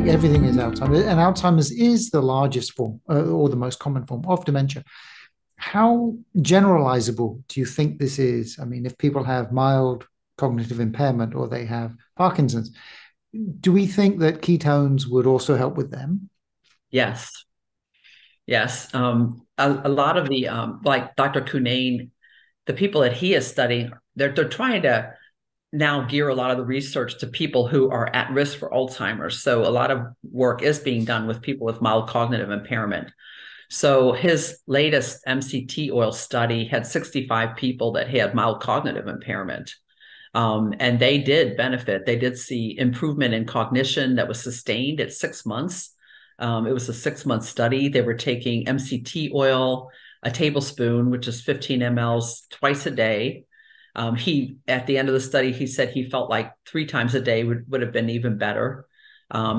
like everything is Alzheimer's, and Alzheimer's is the largest form or the most common form of dementia. How generalizable do you think this is? I mean, if people have mild cognitive impairment or they have Parkinson's, do we think that ketones would also help with them? Yes, yes. A lot of the like Dr. Cunane, the people that he is studying, they're trying to now gear a lot of the research to people who are at risk for Alzheimer's. So a lot of work is being done with people with mild cognitive impairment. So his latest MCT oil study had 65 people that had mild cognitive impairment. And they did benefit. They did see improvement in cognition that was sustained at 6 months. It was a 6-month study. They were taking MCT oil, a tablespoon, which is 15 mLs twice a day. He, at the end of the study, he said he felt like 3 times a day would have been even better.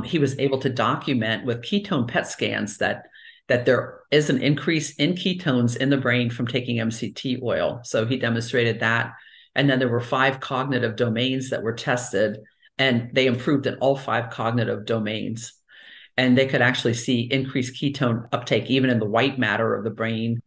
He was able to document with ketone PET scans that there is an increase in ketones in the brain from taking MCT oil. So he demonstrated that. And then there were 5 cognitive domains that were tested, and they improved in all 5 cognitive domains. And they could actually see increased ketone uptake even in the white matter of the brain,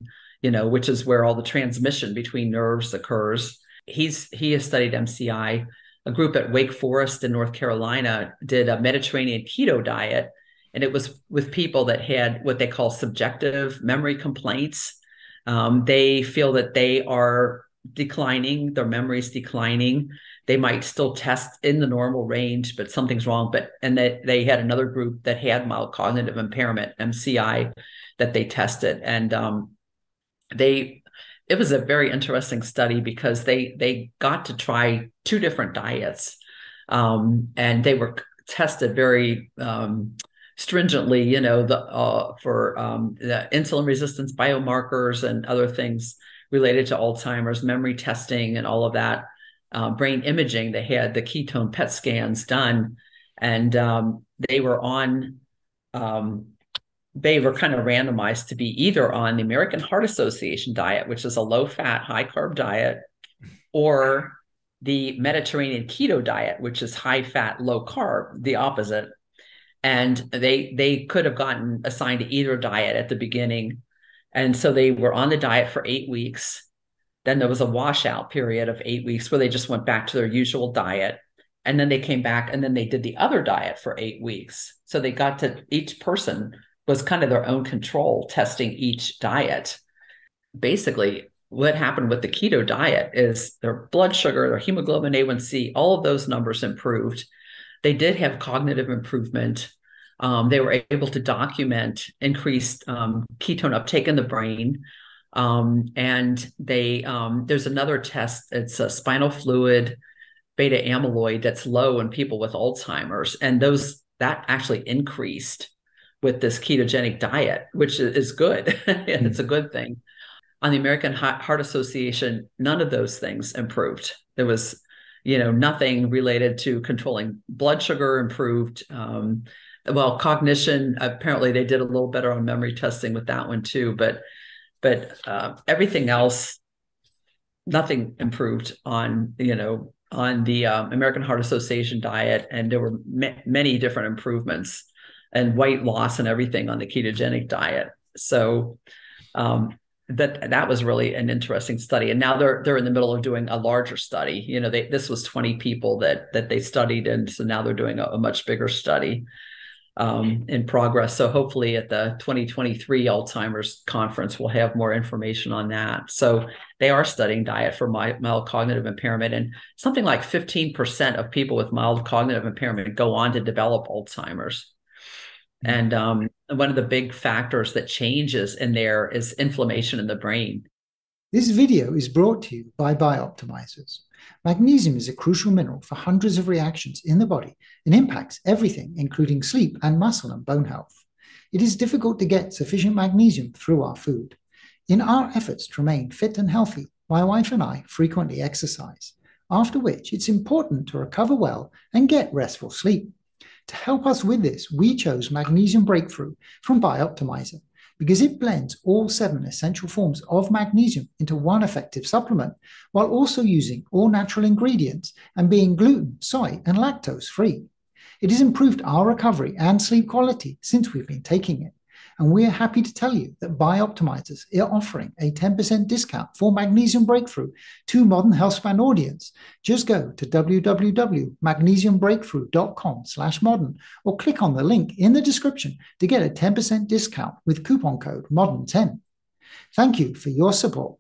which is where all the transmission between nerves occurs. He has studied MCI. A group at Wake Forest in North Carolina did a Mediterranean keto diet, and it was with people that had what they call subjective memory complaints. They feel that they are declining, their memory is declining. They might still test in the normal range, but something's wrong. And they had another group that had mild cognitive impairment, MCI, that they tested. And it was a very interesting study because they got to try 2 different diets. And they were tested very stringently, for the insulin resistance biomarkers and other things related to Alzheimer's, memory testing and all of that, brain imaging. They had the ketone PET scans done, and they were kind of randomized to be either on the American Heart Association diet, which is a low-fat, high-carb diet, or the Mediterranean keto diet, which is high-fat, low-carb, the opposite. And they could have gotten assigned to either diet at the beginning. And so they were on the diet for 8 weeks. Then there was a washout period of 8 weeks where they just went back to their usual diet. And then they came back and then they did the other diet for 8 weeks. So they got to, each person was kind of their own control, testing each diet. Basically, what happened with the keto diet is their blood sugar, their hemoglobin A1C, all of those numbers improved. They did have cognitive improvement. They were able to document increased ketone uptake in the brain. And there's another test. It's a spinal fluid beta amyloid that's low in people with Alzheimer's. And that actually increased with this ketogenic diet, which is good. And it's a good thing. On the American Heart Association, none of those things improved. There was, nothing related to controlling blood sugar improved. Well, cognition, apparently they did a little better on memory testing with that one too, but everything else, nothing improved on the American Heart Association diet. And there were many different improvements and weight loss and everything on the ketogenic diet. So that was really an interesting study. And now they're in the middle of doing a larger study. This was 20 people that they studied, and so now they're doing a much bigger study in progress. So hopefully at the 2023 Alzheimer's conference, we'll have more information on that. So they are studying diet for mild cognitive impairment, and something like 15% of people with mild cognitive impairment go on to develop Alzheimer's. And one of the big factors that changes in there is inflammation in the brain. This video is brought to you by Bioptimizers. Magnesium is a crucial mineral for hundreds of reactions in the body and impacts everything, including sleep and muscle and bone health. It is difficult to get sufficient magnesium through our food. In our efforts to remain fit and healthy, my wife and I frequently exercise, after which it's important to recover well and get restful sleep. To help us with this, we chose Magnesium Breakthrough from Bioptimizer because it blends all 7 essential forms of magnesium into one effective supplement while also using all natural ingredients and being gluten, soy, and lactose free. It has improved our recovery and sleep quality since we've been taking it. And we are happy to tell you that Bioptimizers are offering a 10% discount for Magnesium Breakthrough to Modern Healthspan audience. Just go to www.magnesiumbreakthrough.com/modern or click on the link in the description to get a 10% discount with coupon code MODERN10. Thank you for your support.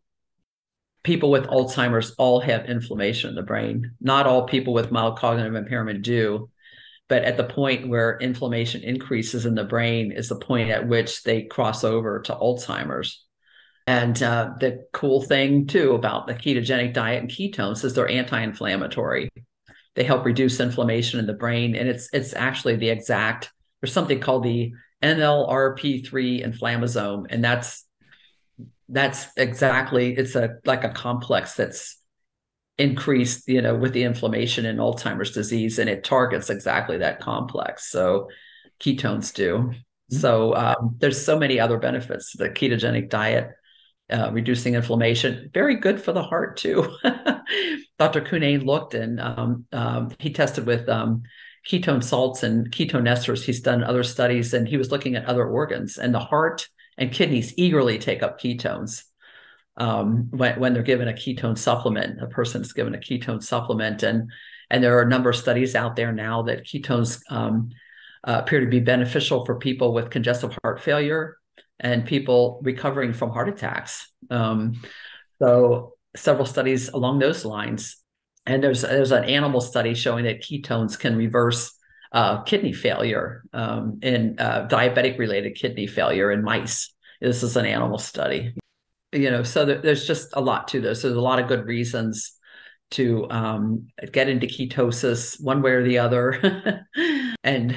People with Alzheimer's all have inflammation in the brain. Not all people with mild cognitive impairment do. But at the point where inflammation increases in the brain is the point at which they cross over to Alzheimer's. And the cool thing, too, about the ketogenic diet and ketones is they're anti-inflammatory. They help reduce inflammation in the brain. And it's actually the exact, there's something called the NLRP3 inflammasome. And that's exactly, it's like a complex that's increased, with the inflammation in Alzheimer's disease, and it targets exactly that complex. So ketones do. So there's so many other benefits to the ketogenic diet, reducing inflammation, very good for the heart too. Dr. Kunane looked and he tested with ketone salts and ketone esters. He's done other studies and he was looking at other organs, and the heart and kidneys eagerly take up ketones. When they're given a ketone supplement, a person's given a ketone supplement, and there are a number of studies out there now that ketones appear to be beneficial for people with congestive heart failure and people recovering from heart attacks. So several studies along those lines, and there's an animal study showing that ketones can reverse kidney failure in diabetic-related kidney failure in mice. This is an animal study. So there's just a lot to this. There's a lot of good reasons to get into ketosis one way or the other. And,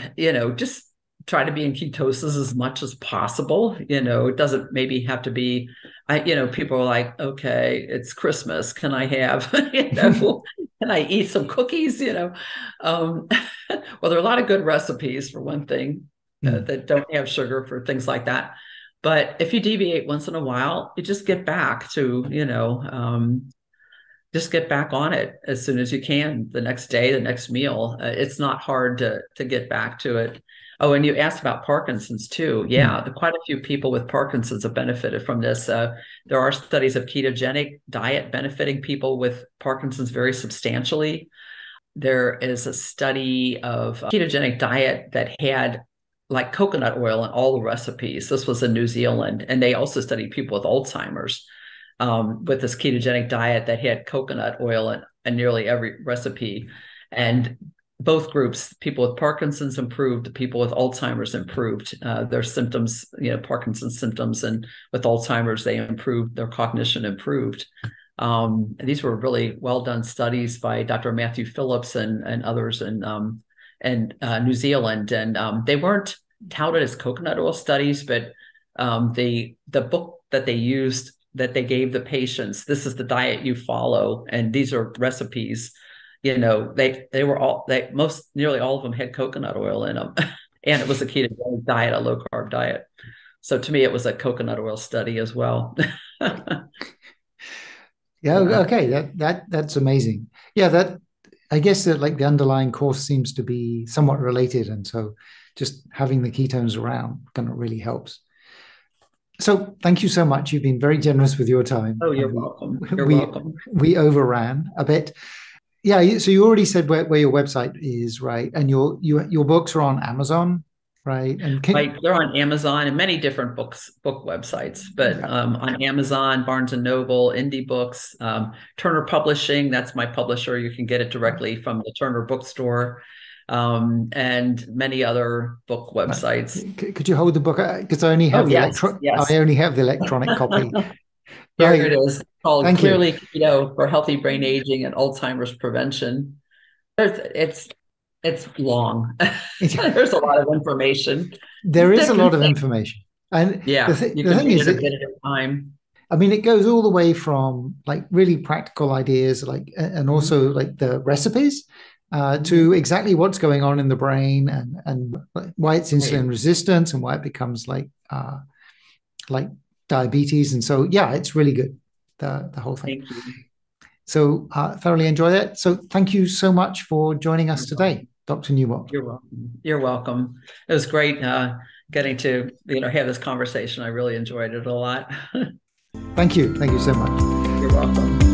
just try to be in ketosis as much as possible. It doesn't maybe have to be, people are like, okay, it's Christmas. Can I have, can I eat some cookies? Well, there are a lot of good recipes for one thing that don't have sugar for things like that. But if you deviate once in a while, you just get back to, just get back on it as soon as you can, the next day, the next meal. It's not hard to get back to it. Oh, and you asked about Parkinson's too. Yeah, quite a few people with Parkinson's have benefited from this. There are studies of ketogenic diet benefiting people with Parkinson's very substantially. There is a study of ketogenic diet that had like coconut oil in all the recipes. This was in New Zealand. And they also studied people with Alzheimer's with this ketogenic diet that had coconut oil in nearly every recipe. And both groups, people with Parkinson's improved, people with Alzheimer's improved their symptoms, Parkinson's symptoms, and with Alzheimer's, they improved, their cognition improved. These were really well done studies by Dr. Matthew Phillips and others in New Zealand. And they weren't touted as coconut oil studies, but the book that they used, that they gave the patients, this is the diet you follow, and these are recipes. Nearly all of them had coconut oil in them, and it was a ketogenic diet, a low carb diet. So to me, it was a coconut oil study as well. Yeah. Okay. That's amazing. Yeah. I guess that like the underlying cause seems to be somewhat related, and so just having the ketones around kind of really helps. So thank you so much. You've been very generous with your time. Oh, you're welcome. You're welcome. We overran a bit. Yeah. So you already said where your website is, right? And your books are on Amazon, right? And they're on Amazon and many different book websites, but on Amazon, Barnes and Noble, Indie Books, Turner Publishing. That's my publisher. You can get it directly from the Turner Bookstore. And many other book websites. Could you hold the book? Because I only have I only have the electronic copy. Here it is, called Clearly Keto for Healthy Brain Aging and Alzheimer's Prevention. It's long. There's a lot of information. There is a lot of information, and the thing is, a bit at a time. I mean, it goes all the way from like really practical ideas, like and also like the recipes. To exactly what's going on in the brain and why it's insulin resistant and why it becomes like diabetes. And so, yeah, it's really good, the whole thing. Thank you. So thoroughly enjoy that. So thank you so much for joining us today. Dr. Newport. You're welcome. You're welcome. It was great getting to have this conversation. I really enjoyed it a lot. Thank you. Thank you so much. You're welcome.